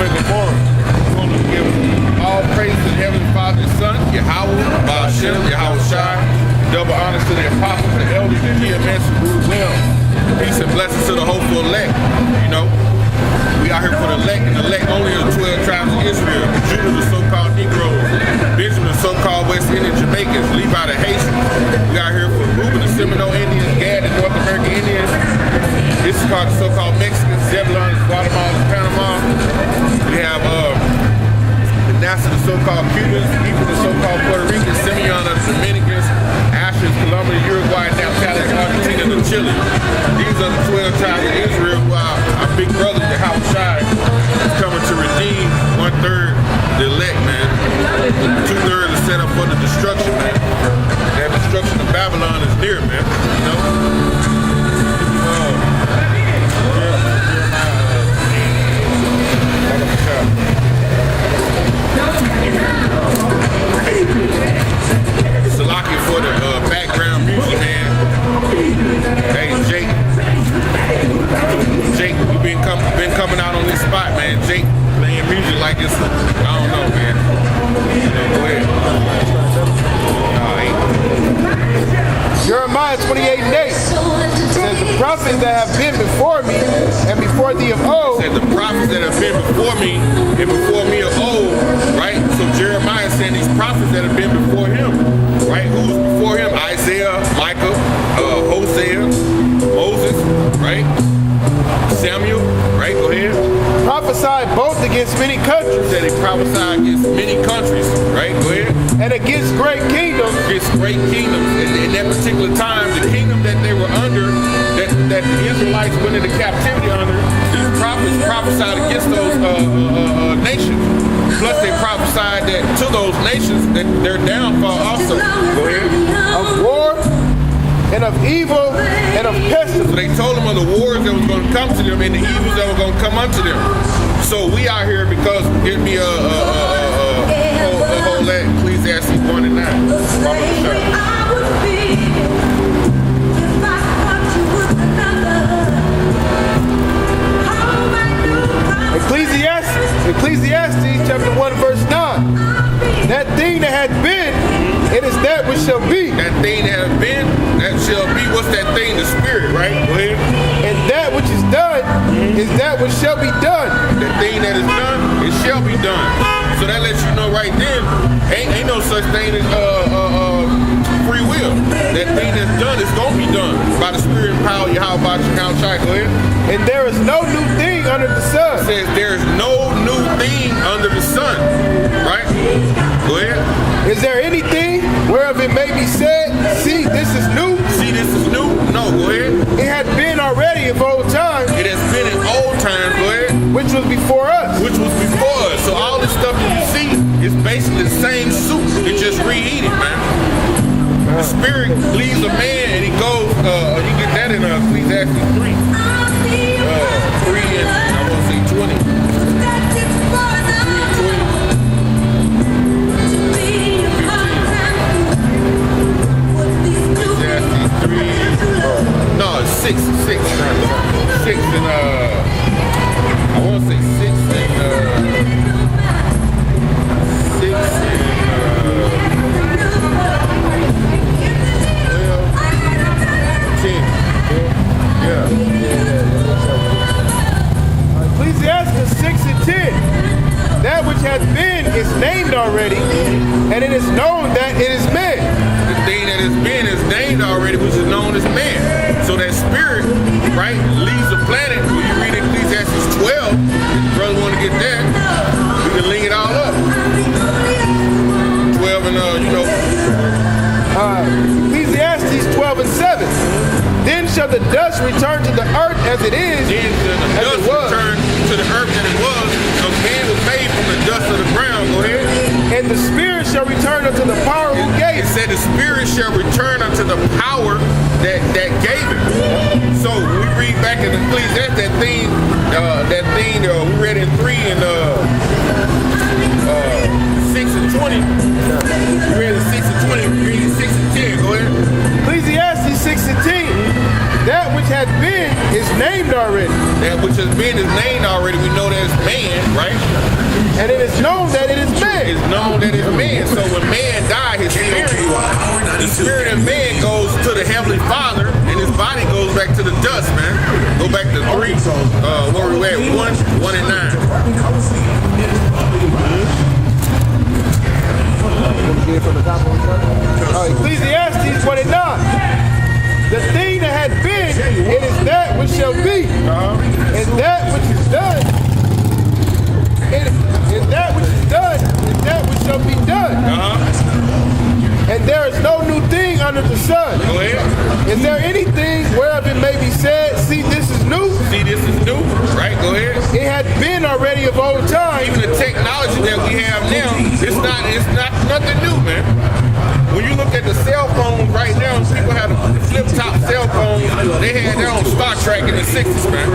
and Gomorrah. We want to give all praise to the Heavenly Father and Son, Yahweh, Ba'ashem, Yahweh Shai. Double honors to the apostles, the elders, the GMS, who rule well. Peace and blessings to the hopeful elect. You know, we out here for the elect, and the elect only of the 12 tribes of Israel. Judah, the so-called Negroes. Benjamin, the so-called West Indian Jamaicans. Levi, the Haitians. We out here for Reuben, the Seminole Indians. Gad, the North American Indians. This is called the so-called Mexicans. Zebulon, Guatemala, Panama. We have Manasseh, the so-called Cubans. Ephraim, the so-called Puerto Ricans. Simeon, the Dominicans. Asher, Colombia, Uruguay, Naphtali, Argentina, and Chile. These are the 12 tribes of Israel who are our big brothers, the Yahweh Shai, is coming to redeem 1/3 the elect, man. 2/3 is set up for the destruction, man. That destruction of Babylon is near, man. You know? Salaki for the background music, man. Hey, Jake, we've been coming out on this spot, man. Jake playing music like this. I don't know, man. Go ahead. Jeremiah 28:8 says, the prophets that have been before me and before thee of old. Said the prophets that have been before me and before me of old, right? So Jeremiah is saying these prophets that have been before him, right? Who's before him? Isaiah, Micah, Hosea, Moses, right? Samuel, right? Go ahead. Prophesied both against many countries. Said they prophesied against many countries, right? Go ahead. And against great kingdoms. Against great kingdoms. In that particular time, the kingdom that they were under, that the Israelites went into captivity under, these prophets prophesied against those nations. Plus they prophesied that to those nations that their downfall also. Go ahead. Of war and of evil and of pestilence. So they told them of the wars that was going to come to them and the evils that were going to come unto them. So we out here because it'd be a whole lot. Ecclesiastes 1:9. Ecclesiastes chapter 1 verse 9. That thing that had been, it is that which shall be. That thing that has been, that shall be. What's that thing? The spirit, right? Go ahead. And that which is done is that which shall be done. That thing that is done, it shall be done. So that lets you know right then, ain't no such thing as free will. That thing that's done is gonna be done by the spirit and power of Yahweh Ba'ashem. Go ahead. And there is no new thing under the sun. It says there's no new thing under the sun. Right? Go ahead. Is there anything whereof it may be said, see, this is new? See, this is new? No, go ahead. It had been already of old time. It has been in old times, go ahead. Which was before us. Which was before us. So all this stuff that you see is basically the same soup. It's just reheated, man. The spirit leaves a man and he goes, you get that in Ecclesiastes 3. 3 and I want to say 20. 3 and 20. Ecclesiastes 3. No, it's 6. 6 and I want to say 6 and 6 and 10. Yeah. Ecclesiastes 6 and 10. That which has been is named already, and it is known that it is man. The thing that has been is named already, which is known as man. So that spirit, right, leaves the planet. When you read Ecclesiastes 12, if the brother want to get that, we can link it all up. 12 and Ecclesiastes 12 and 7. Then shall the dust return to the earth as it is. Then shall the dust return to the earth that it was. So man was made from the dust of the ground. Go ahead. And the spirit shall return unto the power who gave it. It said the spirit shall return unto the power that gave it. So we read back in Ecclesiastes that thing we read in 3 and 6 and 20. We read in 6 and 20. We read in 6 and 10. Go ahead. Ecclesiastes 6 and 10. That that which has been is named already. That which has been is named already. We know that it's man, right? And it is known that it is man. It's known that it's man. So when man died, his spirit, the spirit of man goes to the Heavenly Father, and his body goes back to the dust, man. Go back to 3, where we at, 1 and 9. Ecclesiastes 1 and 9. The thing that had been, it is that which shall be. And that which is done, is that which is done, is that which shall be done. And there is no new thing under the sun. Go ahead. Is there anything whereof it may be said, see, this is new? See, this is new, right? Go ahead. It had been already of old time. Even the technology that we have now, it's not nothing new, man. When you look at the cell phones right now, people have the flip-top cell phones. They had their own Star Trek in the 60s, man.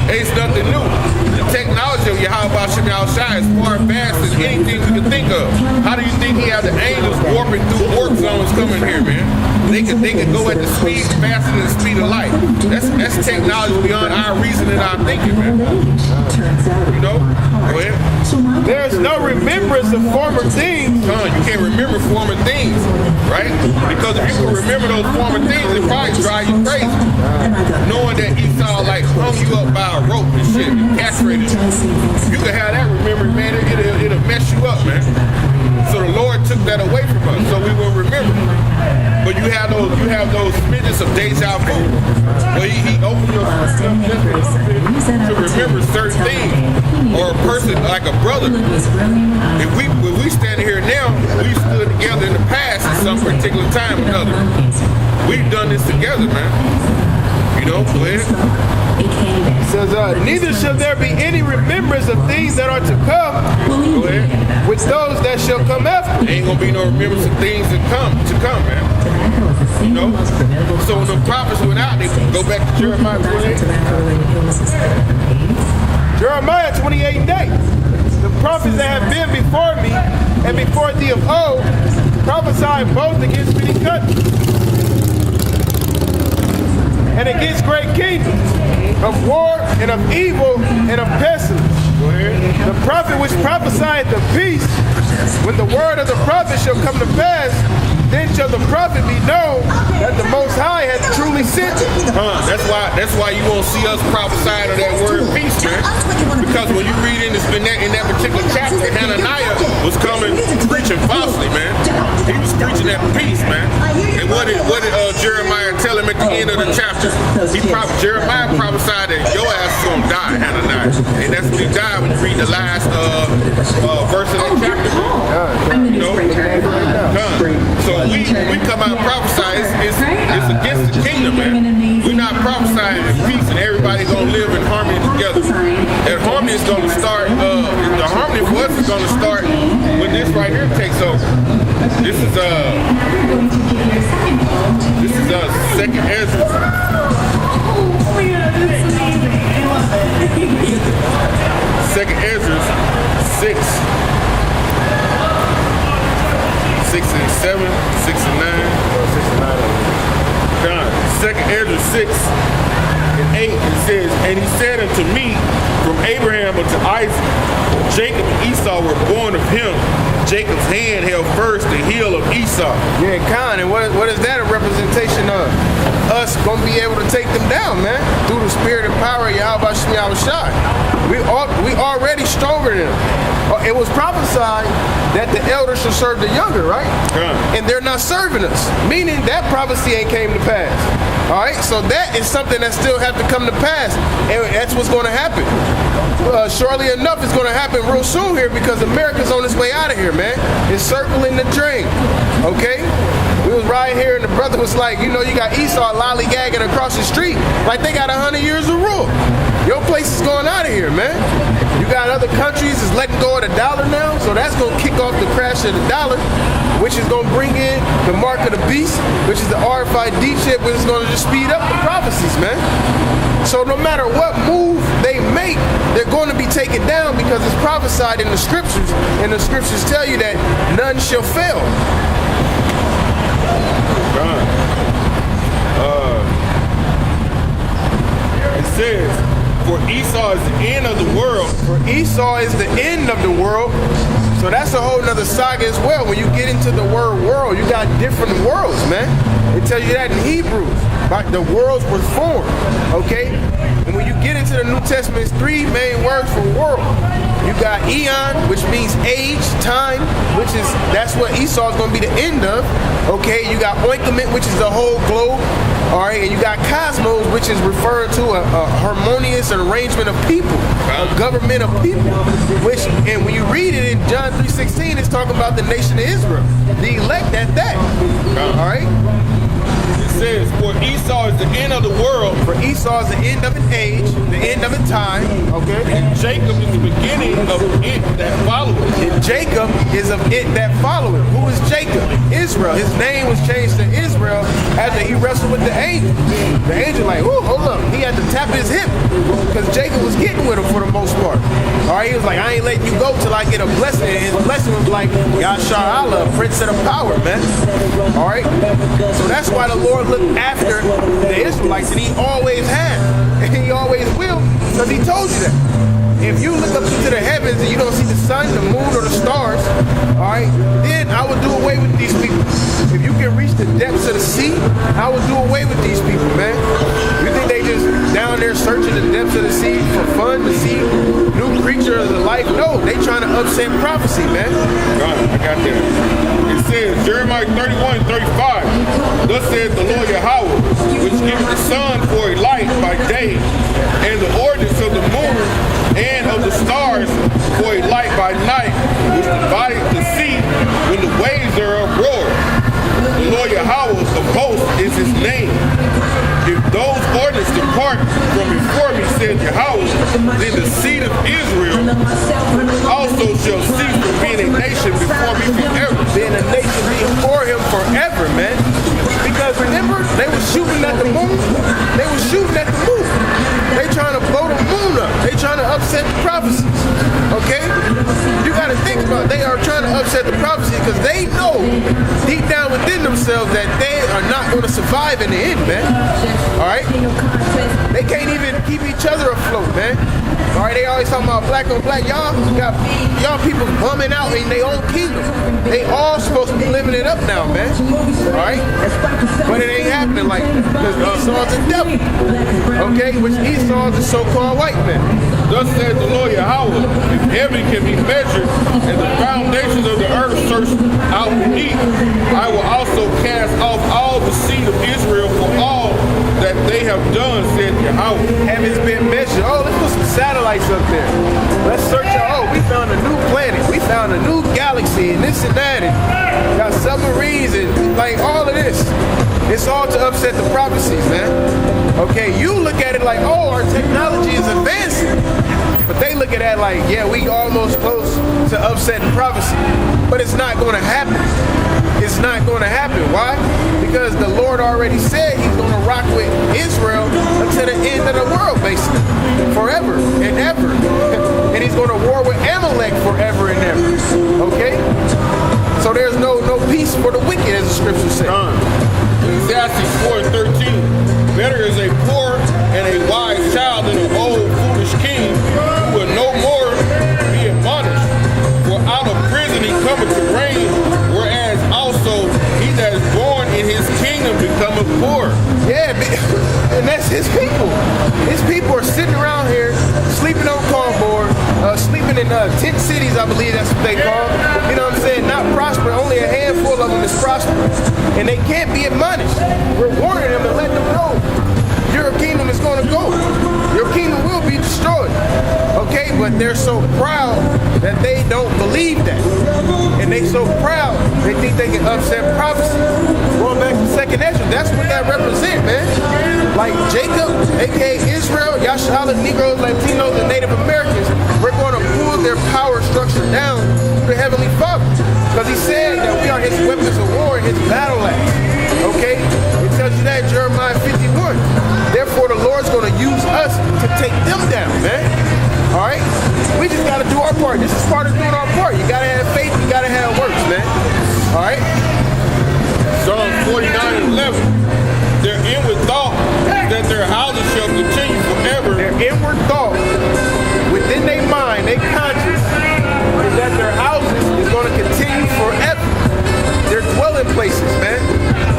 It's nothing new. The technology of Yahweh Shem Yahushua is far faster than anything we can think of. How do you think he had the angels warping through warp zones coming here, man? They could go at the speed faster than the speed of light. That's technology beyond our reason and our thinking, man. You know? Go ahead. There's no remembrance of former things. You can't remember former things, right? Because if you can remember those former things, it probably drive you crazy. Knowing that Esau like hung you up by a rope and shit, and castrated you. You can have that remembered, man. It'll mess you up, man. So the Lord took that away from us, so we will remember. But you have those smidges of deja vu, where he opened your to remember certain things, or a person like a brother. If we stand here now, we stood together in the past at some particular time or another. We've done this together, man. You know, go ahead. It says, neither shall there be any remembrance of things that are to come. Go ahead. With those that shall come after. Ain't gonna be no remembrance of things to come, man. You know? So when the prophets went out, they go back to Jeremiah 28. Jeremiah 28 and 8. The prophets that have been before me and before thee of old prophesied both against many countries and against great kingdoms, of war and of evil and of pestilence. The prophet which prophesieth of peace, when the word of the prophet shall come to pass, then shall the prophet be known that the Most High hath truly sent him. That's why you won't see us prophesying of that word peace, man. Because when you read in that particular chapter, Hananiah was coming preaching falsely, man. He was preaching that peace, man. And what did Jeremiah tell him at the end of the chapter? Jeremiah prophesied that your ass is gonna die, Hananiah. And that's when he died when you read the last verse of that chapter. You know? So we come out and prophesy, it's against the kingdom, man. We're not prophesying in peace and everybody gonna live in harmony together. That harmony is gonna start, the harmony for us is gonna start when this right here takes over. This is second Ezra. Second Ezra 6. 6 and 7, 6 and 9. Second Ezra 6 and 8, it says, and he said unto me, from Abraham unto Isaac, Jacob and Esau were born of him. Jacob's hand held first the heel of Esau. Yeah, Khan, and what is that a representation of? Us gonna be able to take them down, man, through the spirit and power of Yahweh Shem Yahushua. We already stronger than them. It was prophesied that the elders should serve the younger, right? And they're not serving us, meaning that prophecy ain't came to pass. All right, so that is something that still have to come to pass, and that's what's going to happen. Shortly enough, it's going to happen real soon here because America's on its way out of here, man. It's circling the drain, okay? We was right here, and the brother was like, you know, you got Esau lollygagging across the street like they got 100 years of rule. Your place is going out of here, man. You got other countries is letting go of the dollar now, so that's going to kick off the crash of the dollar, which is going to bring in the mark of the beast, which is the RFID chip, which is going to just speed up the prophecies, man. So no matter what move they make, they're going to be taken down because it's prophesied in the scriptures, and the scriptures tell you that none shall fail. Esau is the end of the world. For Esau is the end of the world. So that's a whole nother saga as well. When you get into the word world, you got different worlds, man. It tells you that in Hebrews. Like the worlds were formed, okay? And when you get into the New Testament, it's three main words for world. You got eon, which means age, time, that's what Esau is going to be the end of, okay? You got ointment, which is the whole globe, all right? And you got cosmos, which is referring to a harmonious arrangement of people, a government of people, and when you read it in John 3:16, it's talking about the nation of Israel, the elect at that, all right? Says, for Esau is the end of the world. For Esau is the end of an age, the end of a time, okay? And Jacob is the beginning of it that followeth. And Jacob is of it that followeth. Who is Jacob? Israel. His name was changed to Israel after he wrestled with the angel. The angel like, ooh, hold up. He had to tap his hip because Jacob was getting with him for the most part. All right, he was like, I ain't letting you go till I get a blessing. And his blessing was like, Yashar Allah, prince of the power, man. All right? So that's why the Lord looked after the Israelites, and he always had, and he always will, because he told you that. If you look up into the heavens and you don't see the sun, the moon, or the stars, all right, then I would do away with these people. If you can reach the depths of the sea, I would do away with these people, man. You think they just down there searching the depths of the sea for fun to see new creatures of life? No, they trying to upset prophecy, man. I got that. It says, Jeremiah 31:35, thus says the Lord Yahweh, which giveth the sun for a light by day, and the ordinance of the moon and of the stars for a light by night, which divided the sea when the waves thereof roar. The Lord Yahweh of hosts is his name. If those ordinances depart from before me, said Yahweh, then the seed of Israel also shall cease from being a nation before me forever. Being a nation before him forever, man. Because remember, they were shooting at the moon. They were shooting at the moon. They trying to blow the moon up. They trying to upset the prophecies. Okay? You got to think about it. They are trying to upset the prophecy because they know deep down within themselves that they are not going to survive in the end, man. All right? They can't even keep each other afloat, man. All right, they always talking about black on black. Y'all people bumming out in their own kingdom. They all supposed to be living it up now, man. All right? But it ain't happening like that because Esau's a devil. Okay? Which Esau is the so-called white man. Thus said the Lord Yahweh, if heaven can be measured and the foundations of the earth searched out beneath, I will also cast off all the seed of Israel for all that they have done, said Yahweh. Heaven's been measured. Oh, let's put some satellites up there. Let's search out. Oh, we found a new planet. We found a new galaxy and this and that. And got submarines and like all of this. It's all to upset the prophecies, man. Okay, you look at it like, oh, our technology is advancing. But they look at that like, yeah, we almost close to upset the prophecy. But it's not going to happen. It's not going to happen. Why? Because the Lord already said he's going to rock with Israel until the end of the world, basically. Forever and ever. And he's going to war with Amalek forever and ever. Okay? So there's no peace for the wicked, as the scripture says. Ecclesiastes 4:13. Better is a poor and a wise child than an old foolish king who will no more be admonished. For out of prison he cometh to reign, whereas also he that is born in his kingdom becometh poor. Yeah, and that's his people. His people are sitting around here sleeping on cardboard, sleeping in tent cities, I believe that's what they call. You know what I'm saying? Not prospering. Only a handful of them is prosperous. And they can't be admonished. We're warning them and letting them know your kingdom is going to go. Your kingdom will be destroyed. Okay, but they're so proud that they don't believe that. And they so proud, they think they can upset prophecy. Going back to second Ezra, that's what that represents, man. Like Jacob, aka Israel, Yashala, Negroes, Latinos, and Native Americans, we're going to pull their power structure down to the Heavenly Father. Because he said that we are his weapons of war and his battle axe. Okay? It tells you that in Jeremiah 51. Therefore, the Lord's going to use us to take them down, man. All right? We just got to do our part. This is part of doing our part. You got to have faith. You got to have works, man. All right? Psalms 49:11. Their inward thought is that their houses shall continue forever. Their inward thought places, man.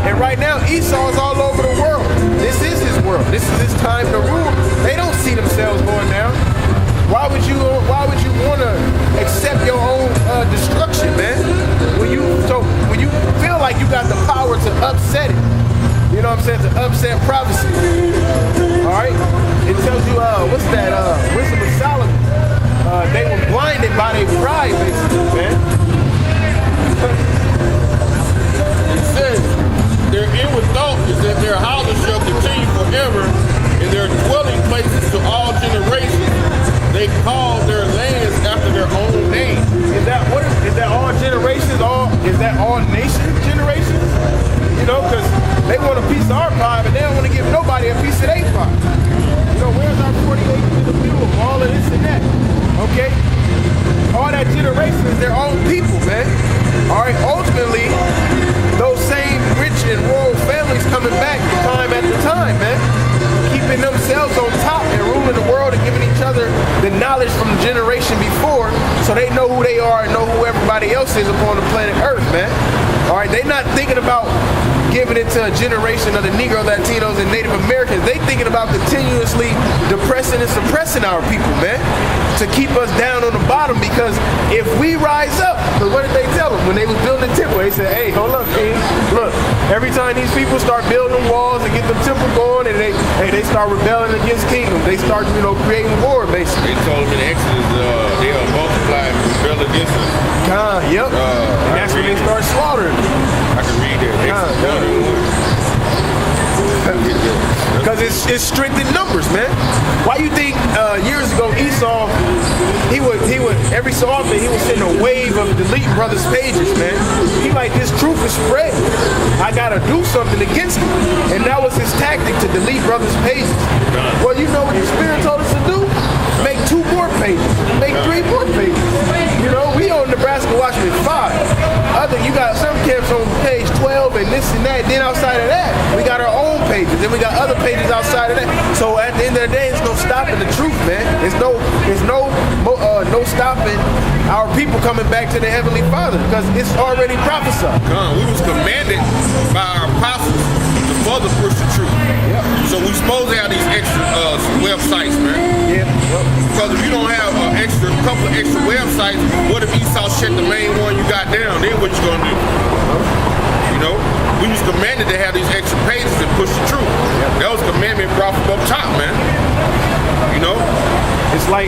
And right now, Esau's all over the world. This is his world. This is his time to rule. They don't see themselves going down. Why would you want to accept your own destruction, man? When you feel like you got the power to upset it. You know what I'm saying? To upset prophecy. All right? It tells you, what's that? Wisdom of Solomon. They were blinded by their pride, basically, man. It says, their inward thought is that their houses shall continue forever, and their dwelling places to all generations. They call their lands after their own name. Is that all generations? Is that all nation generations? You know, because they want a piece of our pie, but they don't want to give nobody a piece of their pie. You know, where's our 40 acres in the middle of all of this and that? Okay? All that generation is their own people, man. All right, ultimately, those same rich and royal families coming back time after time, man. Keeping themselves on top and ruling the world and giving each other the knowledge from the generation before so they know who they are and know who everybody else is upon the planet Earth, man. All right, they're not thinking about giving it to a generation of the Negro, Latinos, and Native Americans. They thinking about continuously depressing and suppressing our people, man, to keep us down on the bottom. Because if we rise up, because what did they tell them when they was building the temple? They said, hey, hold up, King. Look, every time these people start building walls and get them temple going, and they start rebelling against kingdom, they start, creating war, basically. They told them in Exodus they'll multiply and rebel against us. Yep. And that's when they start slaughtering. I can read that. Because it's strict in numbers, man. Why you think years ago Esau, he would every so often he would send a wave of delete brothers' pages, man. He like, this truth is spread. I gotta do something against it. And that was his tactic, to delete brothers' pages. Well, you know what the Spirit told us to do? Make 2 more pages. Make 3 more pages. You know, we on Nebraska Watchmen 5. You got some camps on page 12 and this and that. Then outside of that, we got our own pages. Then we got other pages outside of that. So at the end of the day, it's no stopping the truth, man. It's no stopping our people coming back to the Heavenly Father, because it's already prophesied. We was commanded by our apostles to further push the truth. Yep. So we supposed to have these extra websites, man. Yeah. Yep. Because if you don't have a couple of extra websites, what if Esau shut the main one you got down? Then what you gonna do? You know, we was commanded to have these extra pages and push the truth. That was commandment brought from up top, man. You know, it's like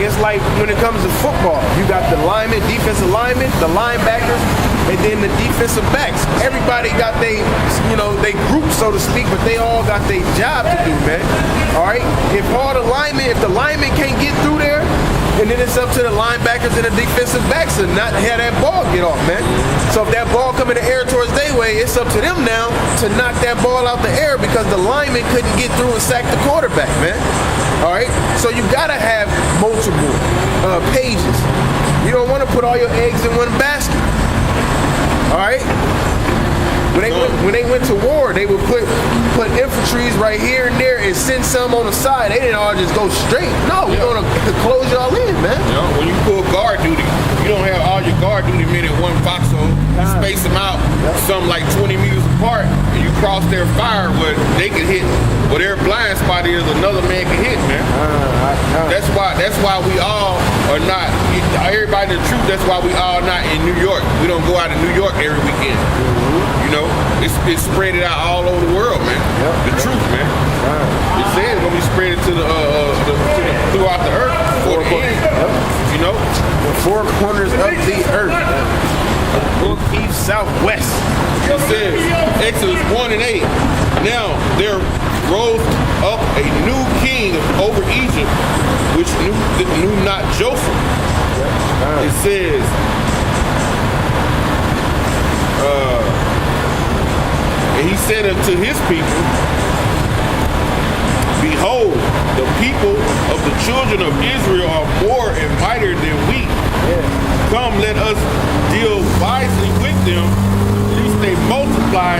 when it comes to football, you got the linemen, defensive linemen, the linebackers, and then the defensive backs. Everybody got they group, so to speak, but they all got their job to do, man. All right. If the linemen can't get through there, and then it's up to the linebackers and the defensive backs to not have that ball get off, man. So if that ball come in the air towards their way, it's up to them now to knock that ball out the air, because the lineman couldn't get through and sack the quarterback, man. All right? So you got to have multiple pages. You don't want to put all your eggs in one basket. All right? When they went to war, they would put infantries right here and there and send some on the side. They didn't all just go straight. No, we're going to close y'all in, man. You know, when you pull guard duty, you don't have all your guard duty men in one foxhole. You space them out, some like 20 meters apart, and you cross their fire where they can hit. Where their blind spot is, another man can hit, man. That's why we all are not. Everybody in the truth. That's why we all not in New York. We don't go out in New York every weekend. You know, it's spread it out all over the world, man. The truth, man. It says it's gonna be spread to throughout the earth. You know, the 4 corners of the earth. North, east, south, west. It says Exodus 1:8. Now there rose up a new king over Egypt, which knew not Joseph. It says. And he said unto his people, behold, the people of the children of Israel are more and mightier than we. Come, let us deal wisely with them, lest they multiply,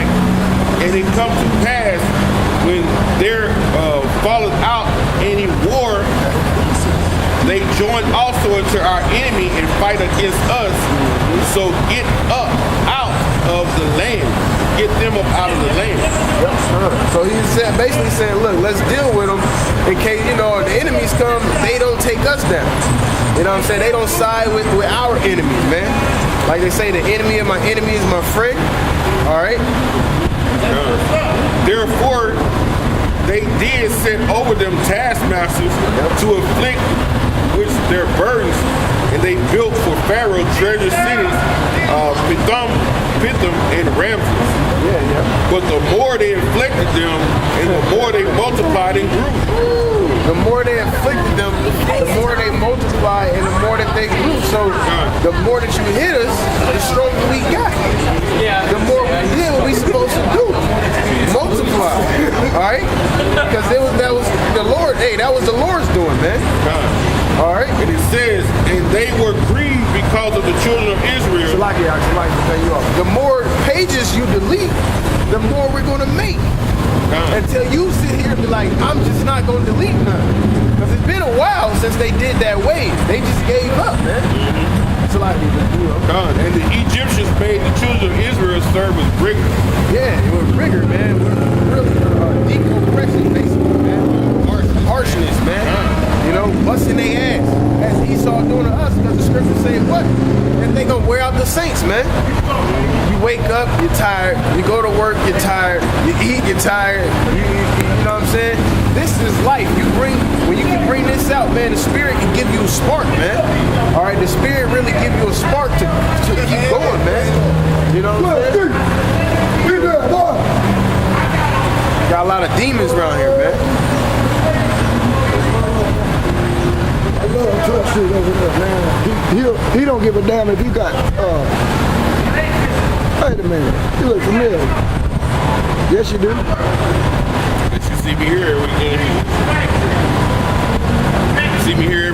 and it come to pass when there falleth out any war, they join also into our enemy and fight against us. So get up, out of the land. Get them up out of the land. So he's basically saying, look, let's deal with them in case, you know, the enemies come, they don't take us down. You know what I'm saying? They don't side with our enemies, man. Like they say, the enemy of my enemy is my friend. All right? Therefore, they did set over them taskmasters to afflict which their burdens, and they built for Pharaoh treasure cities, Pithom, and Ramses. But the more they inflicted them, and the more they multiplied and grew. The more they afflicted them, the more they multiplied, and the more that they grew. So the more that you hit us, the stronger we got. The more we did what we supposed to do. Multiply. All right? Because that was the Lord. Hey, that was the Lord's doing, man. All right? And it says, and they were grieved because of the children of Israel. The more pages you delete, the more we're going to make. Until you sit here and be like, I'm just not going to delete none. Because it's been a while since they did that wave. They just gave up, man. And the Egyptians made the children of Israel serve with rigor. Yeah, it was rigor, man. Really deep oppression, basically, man. Harshness, man. You know, busting their ass. As Esau doing to us, because the scriptures say what? And they gonna wear out the saints, man. You wake up, you're tired. You go to work, you're tired. You eat, you're tired. You know what I'm saying? This is life. When you can bring this out, man, the spirit can give you a spark, man. All right, the spirit really give you a spark to keep going, man. You know what I'm saying? Got a lot of demons around here, man. Truck suit over there, man. He don't give a damn if you got wait a minute. You look familiar. Yes you do. Did you see me here? You see me here